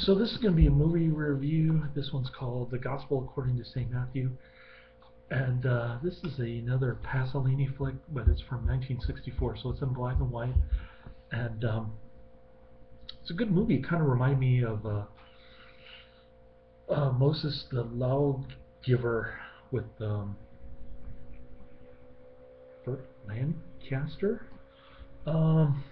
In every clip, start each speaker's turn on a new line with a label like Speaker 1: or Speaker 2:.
Speaker 1: So this is going to be a movie review. This one's called The Gospel According to St. Matthew. And this is another Pasolini flick, but it's from 1964, so it's in black and white. And it's a good movie. It kind of reminded me of Moses the Lawgiver with Burt Lancaster. I'm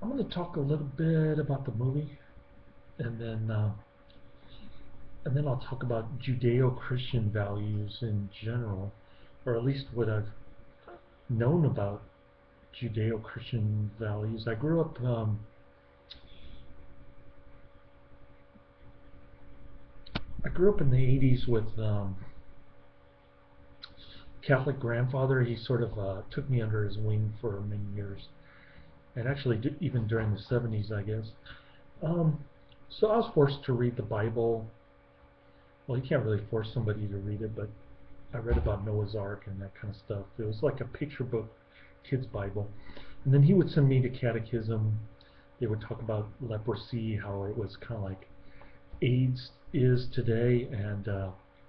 Speaker 1: going to talk a little bit about the movie, and then I'll talk about Judeo-Christian values in general, or at least what I've known about Judeo-Christian values. I grew up in the 80s with Catholic grandfather. He sort of took me under his wing for many years, and actually even during the 70s, I guess. So I was forced to read the Bible. Well, you can't really force somebody to read it, but I read about Noah's Ark and that kind of stuff. It was like a picture book, kid's Bible. And then he would send me to catechism. They would talk about leprosy, how it was kind of like AIDS is today, and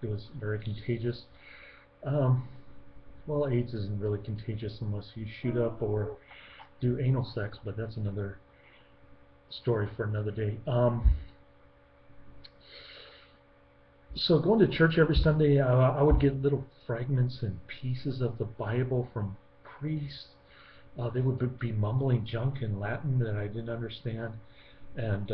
Speaker 1: it was very contagious. Well, AIDS isn't really contagious unless you shoot up or do anal sex, but that's another story for another day. So going to church every Sunday, I would get little fragments and pieces of the Bible from priests. They would be mumbling junk in Latin that I didn't understand, and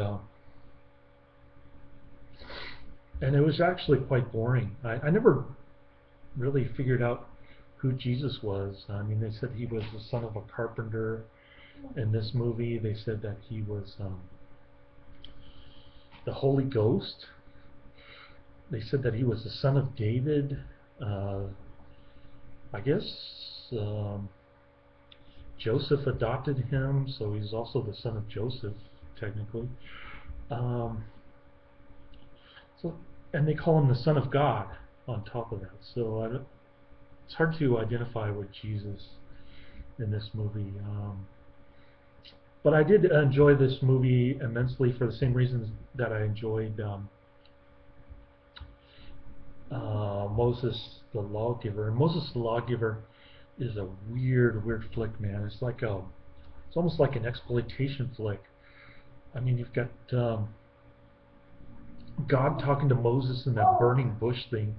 Speaker 1: it was actually quite boring. I never really figured out who Jesus was. I mean, they said he was the son of a carpenter. In this movie, they said that he was the Holy Ghost. They said that he was the son of David. I guess Joseph adopted him, so he's also the son of Joseph, technically. And they call him the Son of God on top of that. So it's hard to identify with Jesus in this movie. But I did enjoy this movie immensely for the same reasons that I enjoyed Moses the Lawgiver. And Moses the Lawgiver is a weird flick, man. It's almost like an exploitation flick. I mean, you've got God talking to Moses in that burning bush thing.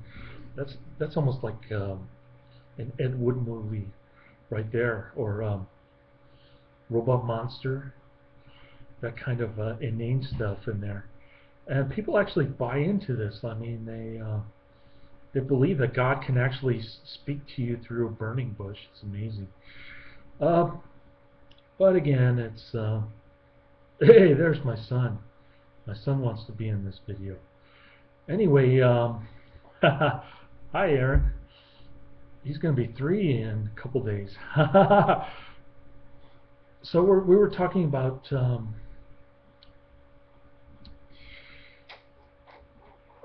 Speaker 1: That's almost like an Ed Wood movie right there, or Robot Monster, that kind of inane stuff in there. And people actually buy into this. I mean, they believe that God can actually speak to you through a burning bush. It's amazing. But again, it's hey, there's my son. My son wants to be in this video. Anyway, hi Aaron. He's going to be 3 in a couple days. So we were talking about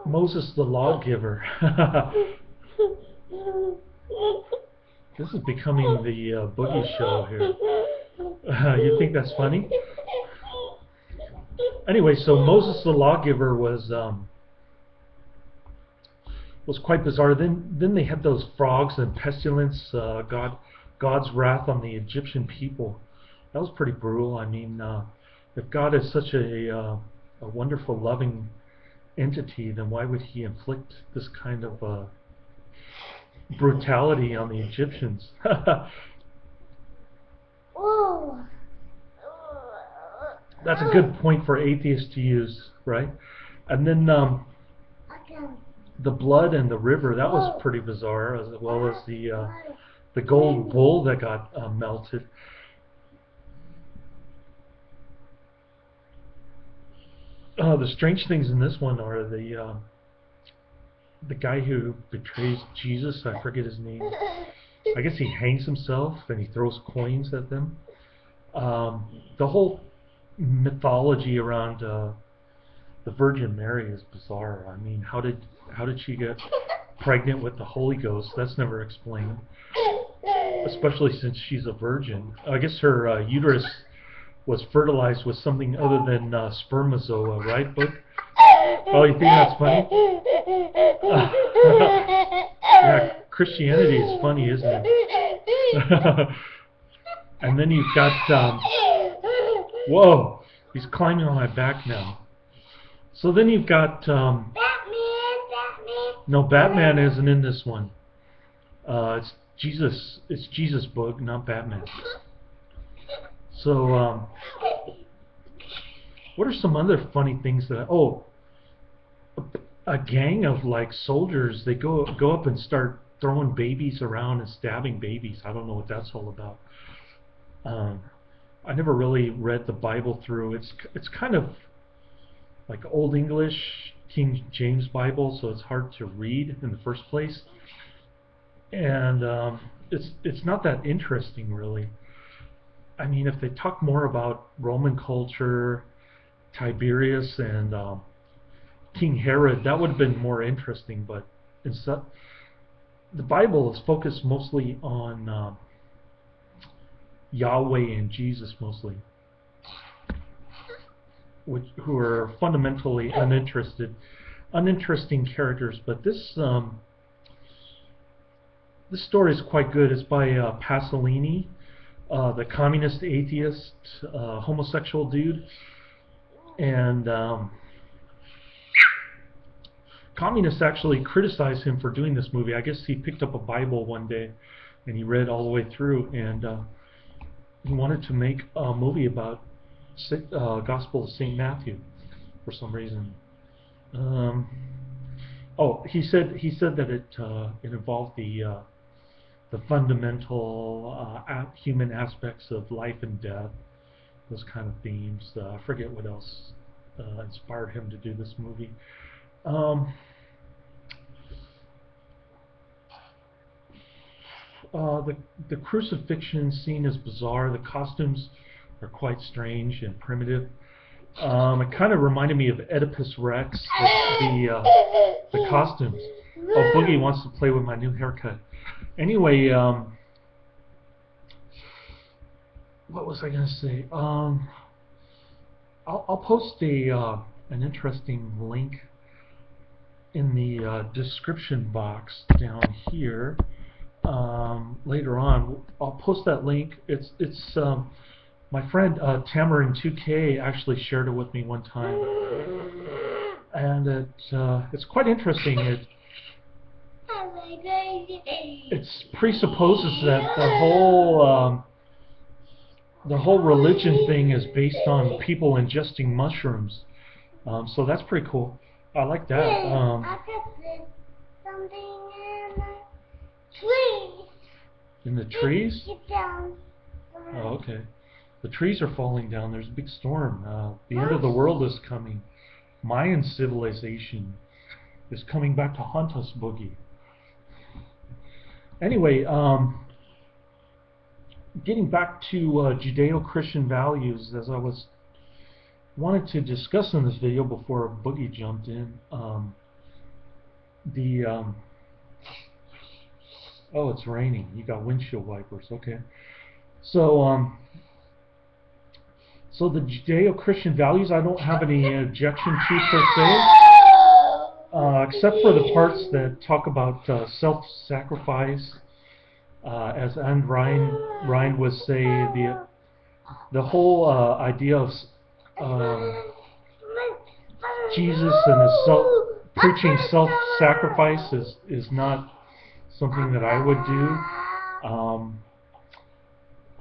Speaker 1: Moses the Lawgiver. This is becoming the boogie show here. You think that's funny? Anyway, so Moses the Lawgiver was quite bizarre. Then they had those frogs and pestilence, God's wrath on the Egyptian people. That was pretty brutal. I mean, if God is such a wonderful, loving entity, then why would he inflict this kind of brutality on the Egyptians? That's a good point for atheists to use, right? And then the blood and the river, that was pretty bizarre, as well as the gold bull that got melted. The strange things in this one are the guy who betrays Jesus. I forget his name. I guess he hangs himself and he throws coins at them. The whole mythology around the Virgin Mary is bizarre. I mean, how did she get pregnant with the Holy Ghost? That's never explained, especially since she's a virgin. I guess her uterus was fertilized with something other than spermazoa, right, Book? Oh, you think that's funny? Yeah, Christianity is funny, isn't it? And then you've got, whoa, he's climbing on my back now. So then you've got, no, Batman isn't in this one. It's Jesus Book, not Batman. So, what are some other funny things that, a gang of like soldiers, they go up and start throwing babies around and stabbing babies. I don't know what that's all about. I never really read the Bible through. It's kind of like Old English, King James Bible, so it's hard to read in the first place. And it's not that interesting, really. I mean, if they talk more about Roman culture, Tiberius, and King Herod, that would have been more interesting. But instead, the Bible is focused mostly on Yahweh and Jesus, mostly, who are fundamentally uninteresting characters. But this story is quite good. It's by Pasolini, the communist, atheist, homosexual dude. And communists actually criticized him for doing this movie. I guess he picked up a Bible one day and he read all the way through, and he wanted to make a movie about Gospel of St. Matthew for some reason. He said that it involved the fundamental human aspects of life and death, those kind of themes. I forget what else inspired him to do this movie. The crucifixion scene is bizarre. The costumes are quite strange and primitive. It kind of reminded me of Oedipus Rex, the costumes. Oh, Boogie wants to play with my new haircut. Anyway, what was I going to say? I'll post an interesting link in the description box down here later on. I'll post that link. It's my friend Tamarin2K actually shared it with me one time, and it's quite interesting. It presupposes that the whole religion thing is based on people ingesting mushrooms. So that's pretty cool. I like that.
Speaker 2: I put something in the trees.
Speaker 1: In the trees?
Speaker 2: Get down.
Speaker 1: Oh, okay. The trees are falling down. There's a big storm. The end of the world is coming. Mayan civilization is coming back to haunt us, Boogie. Anyway, getting back to Judeo-Christian values, as I wanted to discuss in this video before Boogie jumped in, oh, it's raining. You got windshield wipers. Okay. So the Judeo-Christian values, I don't have any objection to per se, except for the parts that talk about self-sacrifice, as Anne Ryan would say, the whole idea of Jesus and his preaching self-sacrifice is not something that I would do.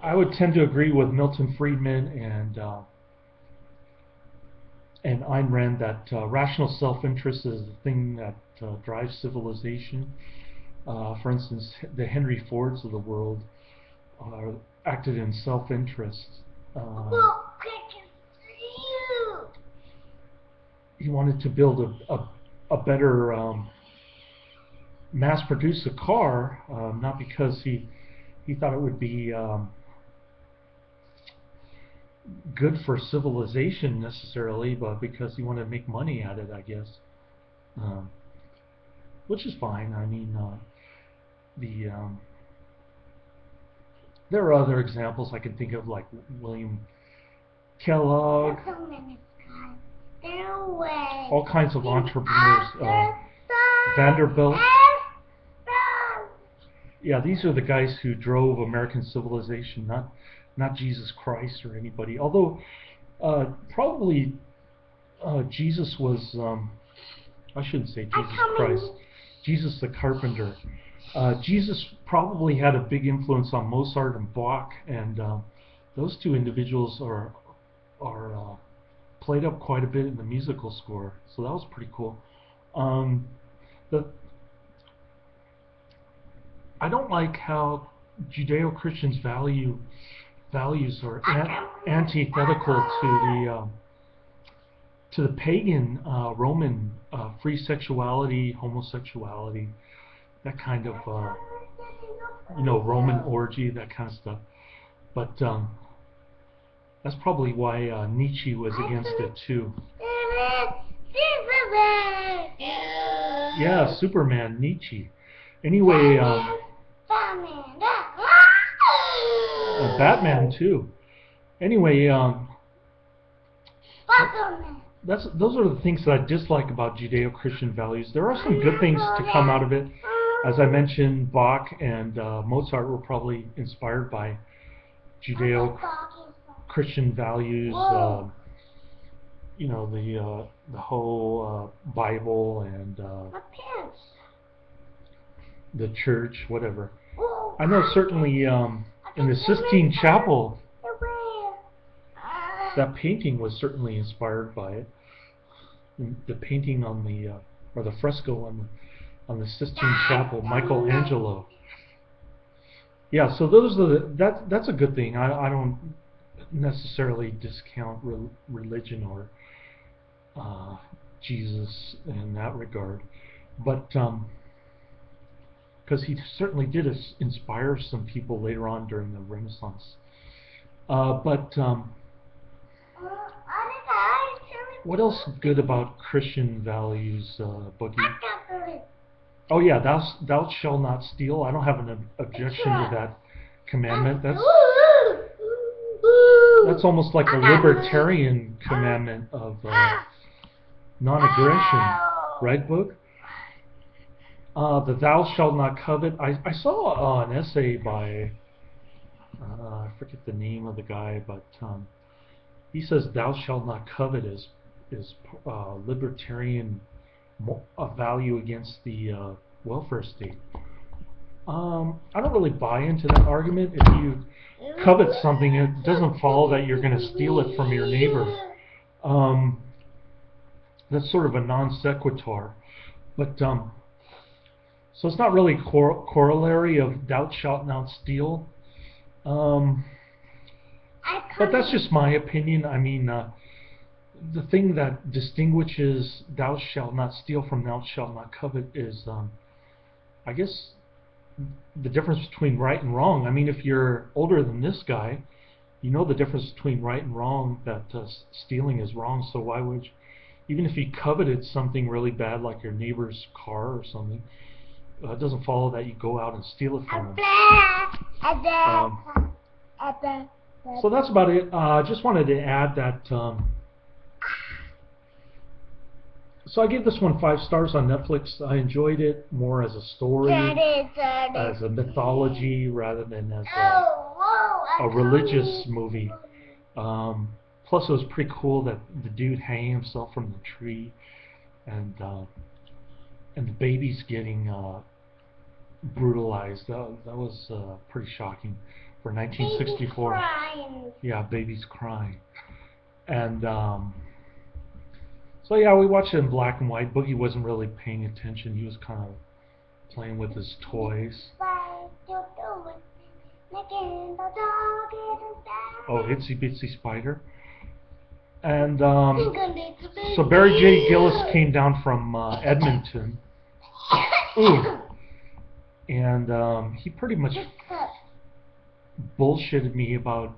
Speaker 1: I would tend to agree with Milton Friedman and Ayn Rand that rational self-interest is the thing that drives civilization. For instance, the Henry Fords of the world acted in self-interest. He wanted to build a better mass-produce a car, not because he thought it would be good for civilization necessarily, but because he wanted to make money at it, I guess. Which is fine. I mean, there are other examples I can think of, like William Kellogg,
Speaker 2: There's so many guys. There was
Speaker 1: all kinds of entrepreneurs. Vanderbilt. Yeah, these are the guys who drove American civilization, not Jesus Christ or anybody. Although probably Jesus was, I shouldn't say Jesus Christ, Jesus the carpenter. Jesus probably had a big influence on Mozart and Bach, and those two individuals are played up quite a bit in the musical score. So that was pretty cool. I don't like how Judeo-Christians values are antithetical to the pagan Roman free sexuality, homosexuality, that kind of Roman orgy, that kind of stuff. But that's probably why Nietzsche was against it too. Yeah, Superman, Nietzsche. Anyway, Batman too. Anyway, those are the things that I dislike about Judeo-Christian values. There are some good things to come out of it. As I mentioned, Bach and Mozart were probably inspired by Judeo-Christian values. The whole Bible and the church, whatever. I know certainly in the Sistine Chapel, that painting was certainly inspired by it. The painting on the or the fresco on the Sistine Chapel, Michelangelo. Yeah, so those are that's a good thing. I don't necessarily discount religion or Jesus in that regard, but because he certainly did inspire some people later on during the Renaissance. What else good about Christian values, Boogie? Oh yeah, thou shalt not steal. I don't have an objection to that commandment. That's almost like a libertarian commandment of non-aggression, right, Book? The thou shalt not covet. I saw an essay by I forget the name of the guy, but he says thou shalt not covet is libertarian value against the welfare state. I don't really buy into that argument. If you covet something, it doesn't follow that you're going to steal it from your neighbor. That's sort of a non sequitur. But so it's not really corollary of thou shalt not steal. But that's just my opinion. I mean, the thing that distinguishes thou shalt not steal from thou shalt not covet is, I guess, the difference between right and wrong. I mean, if you're older than this guy, you know the difference between right and wrong, that stealing is wrong. So why would you, even if you coveted something really bad like your neighbor's car or something, it doesn't follow that you go out and steal it from him. So that's about it. I just wanted to add that. So I gave this one 5 stars on Netflix. I enjoyed it more as a story, as a mythology, rather than as a religious movie. Plus, it was pretty cool that the dude hanging himself from the tree, and the baby's getting brutalized. That was pretty shocking for 1964.
Speaker 2: Baby's crying.
Speaker 1: Yeah, baby's crying. And so yeah, we watched it in black and white. Boogie wasn't really paying attention. He was kind of playing with his toys. Oh, Itsy Bitsy Spider. And so Barry J. Gillis came down from Edmonton. Ooh. And he pretty much bullshitted me about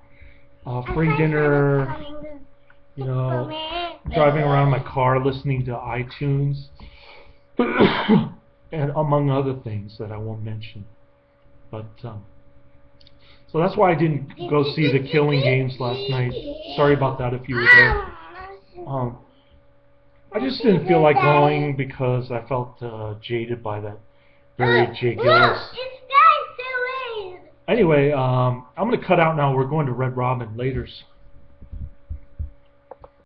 Speaker 1: free dinner, you know, driving around my car listening to iTunes, and among other things that I won't mention. But So that's why I didn't go see the Killing Games last night. Sorry about that if you were there. I just didn't feel like going because I felt jaded by that very J. Gillis. Anyway, I'm going to cut out now. We're going to Red Robin. Laters.